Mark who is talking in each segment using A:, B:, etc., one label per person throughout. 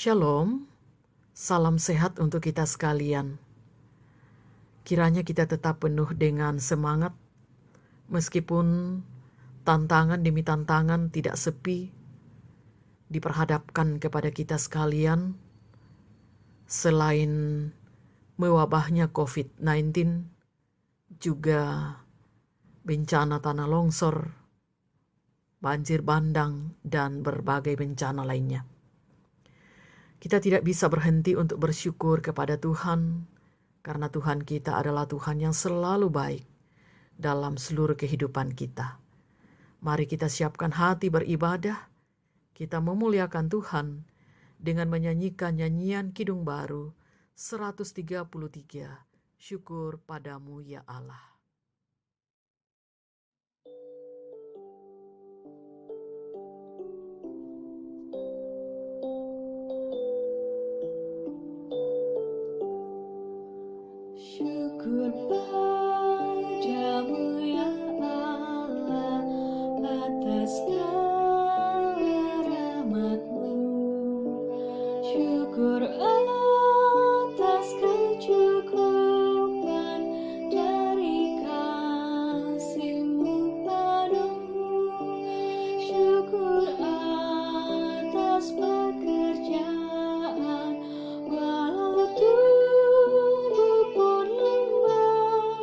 A: Shalom, salam sehat untuk kita sekalian. Kiranya kita tetap penuh dengan semangat, meskipun tantangan demi tantangan tidak sepi diperhadapkan kepada kita sekalian. Selain mewabahnya COVID-19, juga bencana tanah longsor, banjir bandang, dan berbagai bencana lainnya. Kita tidak bisa berhenti untuk bersyukur kepada Tuhan, karena Tuhan kita adalah Tuhan yang selalu baik dalam seluruh kehidupan kita. Mari kita siapkan hati beribadah, kita memuliakan Tuhan dengan menyanyikan nyanyian Kidung Baru 133, Syukur Padamu ya Allah.
B: Syukur padamu ya Allah atas segala rahmat-Mu. Syukur atas kecukupan dari kasih-Mu penuh. Syukur atas pekerjaan walau tubuh pun lemah.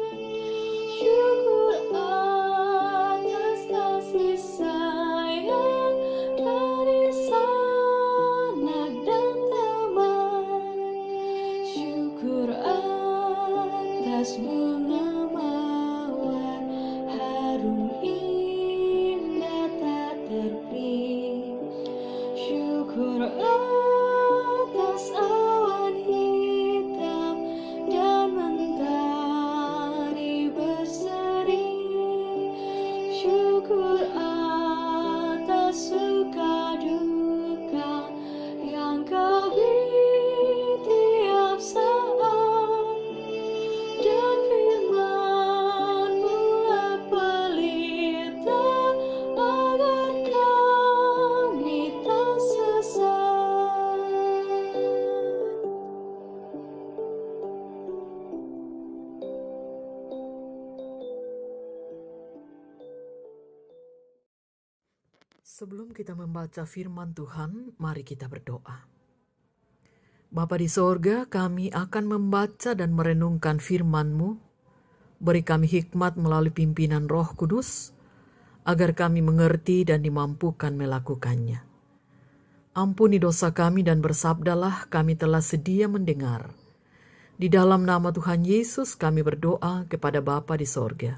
B: Syukur atas kasih sayang dari sanak dan teman. Syukur atas bunga mawar harum indah tak terperi. Syukur atas awan hitam dan mentari berseri. Syukur atas suka duka yang Kau beri tiap saat, dan firman-Mu lah pelita agar kami tak sesat.
A: Sebelum kita membaca firman Tuhan, mari kita berdoa. Bapa di sorga, kami akan membaca dan merenungkan firman-Mu. Beri kami hikmat melalui pimpinan Roh Kudus, agar kami mengerti dan dimampukan melakukannya. Ampuni dosa kami dan bersabdalah, kami telah sedia mendengar. Di dalam nama Tuhan Yesus kami berdoa kepada Bapa di sorga.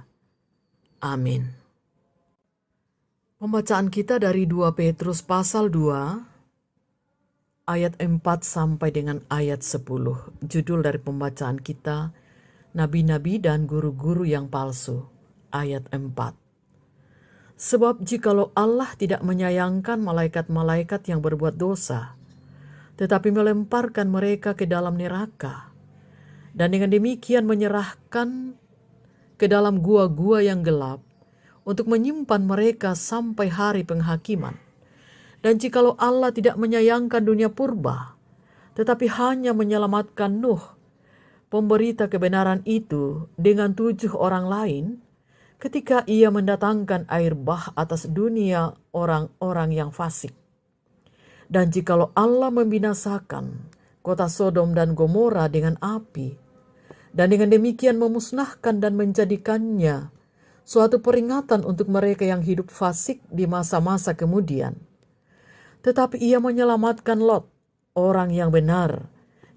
A: Amin. Pembacaan kita dari 2 Petrus pasal 2, ayat 4 sampai dengan ayat 10. Judul dari pembacaan kita, Nabi-Nabi dan Guru-Guru yang Palsu, ayat 4. Sebab jikalau Allah tidak menyayangkan malaikat-malaikat yang berbuat dosa, tetapi melemparkan mereka ke dalam neraka, dan dengan demikian menyerahkan ke dalam gua-gua yang gelap, untuk menyimpan mereka sampai hari penghakiman. Dan jikalau Allah tidak menyayangkan dunia purba, tetapi hanya menyelamatkan Nuh, pemberita kebenaran itu, dengan 7 orang lain, ketika ia mendatangkan air bah atas dunia orang-orang yang fasik. Dan jikalau Allah membinasakan kota Sodom dan Gomora dengan api, dan dengan demikian memusnahkan dan menjadikannya suatu peringatan untuk mereka yang hidup fasik di masa-masa kemudian. Tetapi ia menyelamatkan Lot, orang yang benar,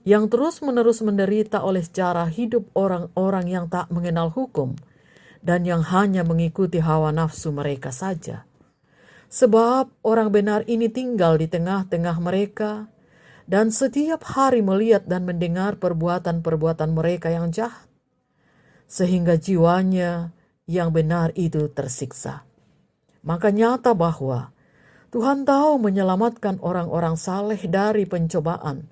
A: yang terus-menerus menderita oleh cara hidup orang-orang yang tak mengenal hukum, dan yang hanya mengikuti hawa nafsu mereka saja. Sebab orang benar ini tinggal di tengah-tengah mereka, dan setiap hari melihat dan mendengar perbuatan-perbuatan mereka yang jahat, sehingga jiwanya yang benar itu tersiksa. Maka nyata bahwa Tuhan tahu menyelamatkan orang-orang saleh dari pencobaan,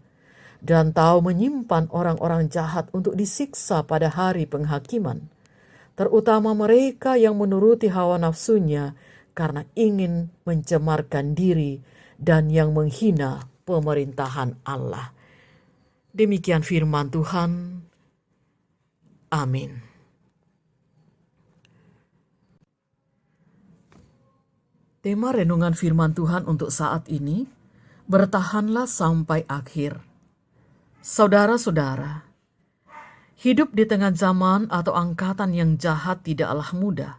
A: dan tahu menyimpan orang-orang jahat untuk disiksa pada hari penghakiman, terutama mereka yang menuruti hawa nafsunya karena ingin mencemarkan diri dan yang menghina pemerintahan Allah. Demikian firman Tuhan. Amin. Tema renungan firman Tuhan untuk saat ini, bertahanlah sampai akhir. Saudara-saudara, hidup di tengah zaman atau angkatan yang jahat tidaklah mudah.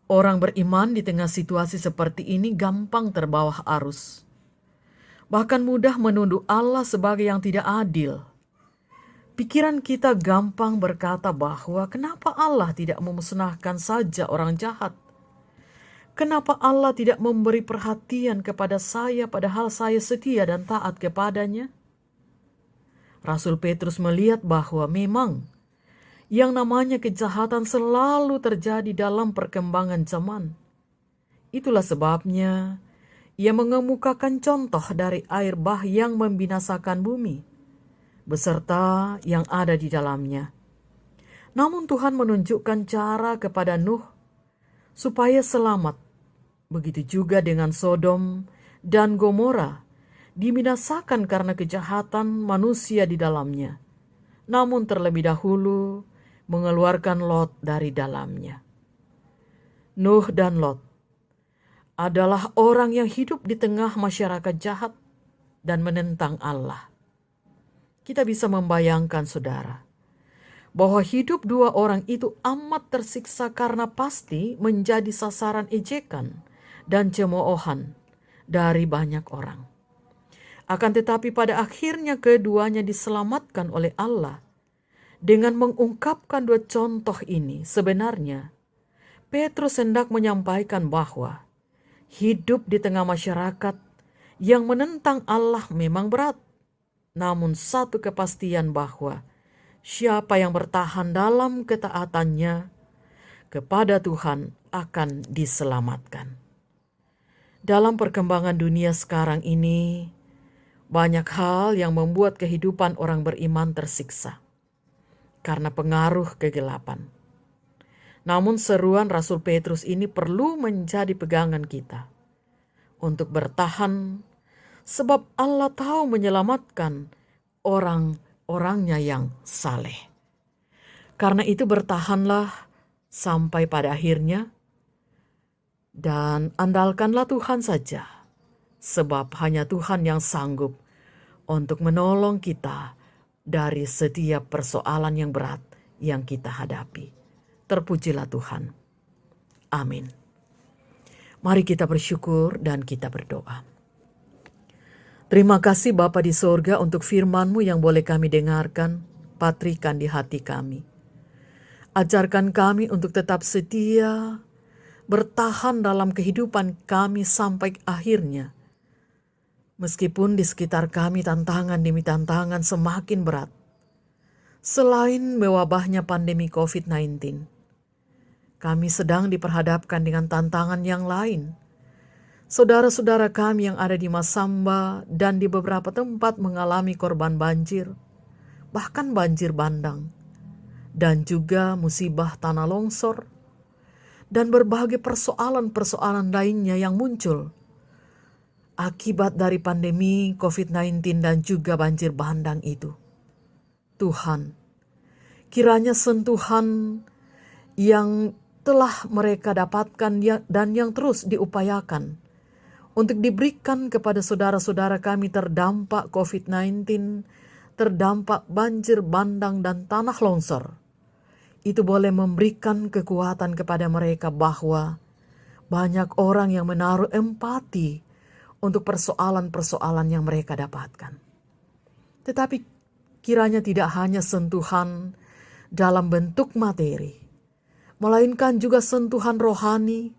A: Orang beriman di tengah situasi seperti ini gampang terbawa arus. Bahkan mudah menuduh Allah sebagai yang tidak adil. Pikiran kita gampang berkata bahwa kenapa Allah tidak memusnahkan saja orang jahat? Kenapa Allah tidak memberi perhatian kepada saya padahal saya setia dan taat kepadanya? Rasul Petrus melihat bahwa memang yang namanya kejahatan selalu terjadi dalam perkembangan zaman. Itulah sebabnya ia mengemukakan contoh dari air bah yang membinasakan bumi, beserta yang ada di dalamnya. Namun Tuhan menunjukkan cara kepada Nuh supaya selamat. Begitu juga dengan Sodom dan Gomora, dibinasakan karena kejahatan manusia di dalamnya. Namun terlebih dahulu mengeluarkan Lot dari dalamnya. Nuh dan Lot adalah orang yang hidup di tengah masyarakat jahat dan menentang Allah. Kita bisa membayangkan, saudara, bahwa hidup dua orang itu amat tersiksa karena pasti menjadi sasaran ejekan dan cemoohan dari banyak orang. Akan tetapi pada akhirnya keduanya diselamatkan oleh Allah. Dengan mengungkapkan dua contoh ini, sebenarnya Petrus hendak menyampaikan bahwa hidup di tengah masyarakat yang menentang Allah memang berat. Namun satu kepastian bahwa siapa yang bertahan dalam ketaatannya kepada Tuhan akan diselamatkan. Dalam perkembangan dunia sekarang ini, banyak hal yang membuat kehidupan orang beriman tersiksa karena pengaruh kegelapan. Namun seruan Rasul Petrus ini perlu menjadi pegangan kita untuk bertahan, sebab Allah tahu menyelamatkan orang-orangnya yang saleh. Karena itu bertahanlah sampai pada akhirnya, dan andalkanlah Tuhan saja, sebab hanya Tuhan yang sanggup untuk menolong kita dari setiap persoalan yang berat yang kita hadapi. Terpujilah Tuhan. Amin. Mari kita bersyukur dan kita berdoa. Terima kasih Bapa di sorga untuk firman-Mu yang boleh kami dengarkan, patrikan di hati kami. Ajarkan kami untuk tetap setia, bertahan dalam kehidupan kami sampai akhirnya. Meskipun di sekitar kami tantangan demi tantangan semakin berat. Selain mewabahnya pandemi COVID-19, kami sedang diperhadapkan dengan tantangan yang lain. Saudara-saudara kami yang ada di Masamba dan di beberapa tempat mengalami korban banjir, bahkan banjir bandang, dan juga musibah tanah longsor, dan berbagai persoalan-persoalan lainnya yang muncul akibat dari pandemi COVID-19 dan juga banjir bandang itu. Tuhan, kiranya sentuhan yang telah mereka dapatkan dan yang terus diupayakan untuk diberikan kepada saudara-saudara kami terdampak COVID-19, terdampak banjir bandang dan tanah longsor, itu boleh memberikan kekuatan kepada mereka bahwa banyak orang yang menaruh empati untuk persoalan-persoalan yang mereka dapatkan. Tetapi kiranya tidak hanya sentuhan dalam bentuk materi, melainkan juga sentuhan rohani.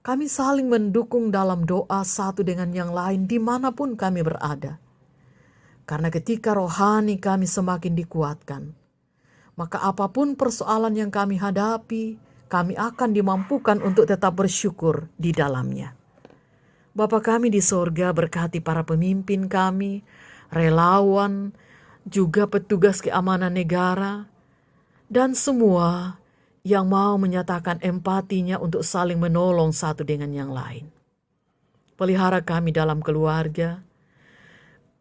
A: Kami saling mendukung dalam doa satu dengan yang lain dimanapun kami berada. Karena ketika rohani kami semakin dikuatkan, maka apapun persoalan yang kami hadapi, kami akan dimampukan untuk tetap bersyukur di dalamnya. Bapa kami di sorga, berkati para pemimpin kami, relawan, juga petugas keamanan negara, dan semua yang mau menyatakan empatinya untuk saling menolong satu dengan yang lain. Pelihara kami dalam keluarga,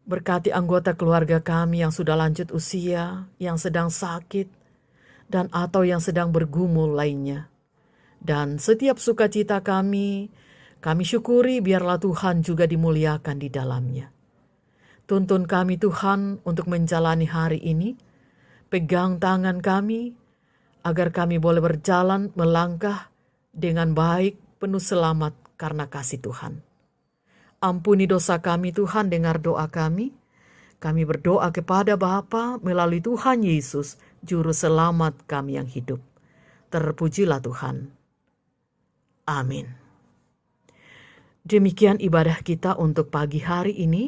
A: Berkati anggota keluarga kami yang sudah lanjut usia, yang sedang sakit, dan atau yang sedang bergumul lainnya. Dan setiap sukacita kami syukuri biarlah Tuhan juga dimuliakan di dalamnya. Tuntun kami Tuhan untuk menjalani hari ini, pegang tangan kami, agar kami boleh berjalan melangkah dengan baik penuh selamat karena kasih Tuhan. Ampuni dosa kami Tuhan, dengar doa kami. Kami berdoa kepada Bapa melalui Tuhan Yesus, Juru Selamat kami yang hidup. Terpujilah Tuhan. Amin. Demikian ibadah kita untuk pagi hari ini,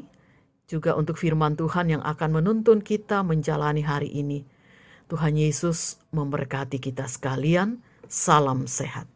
A: juga untuk firman Tuhan yang akan menuntun kita menjalani hari ini. Tuhan Yesus memberkati kita sekalian. Salam sehat.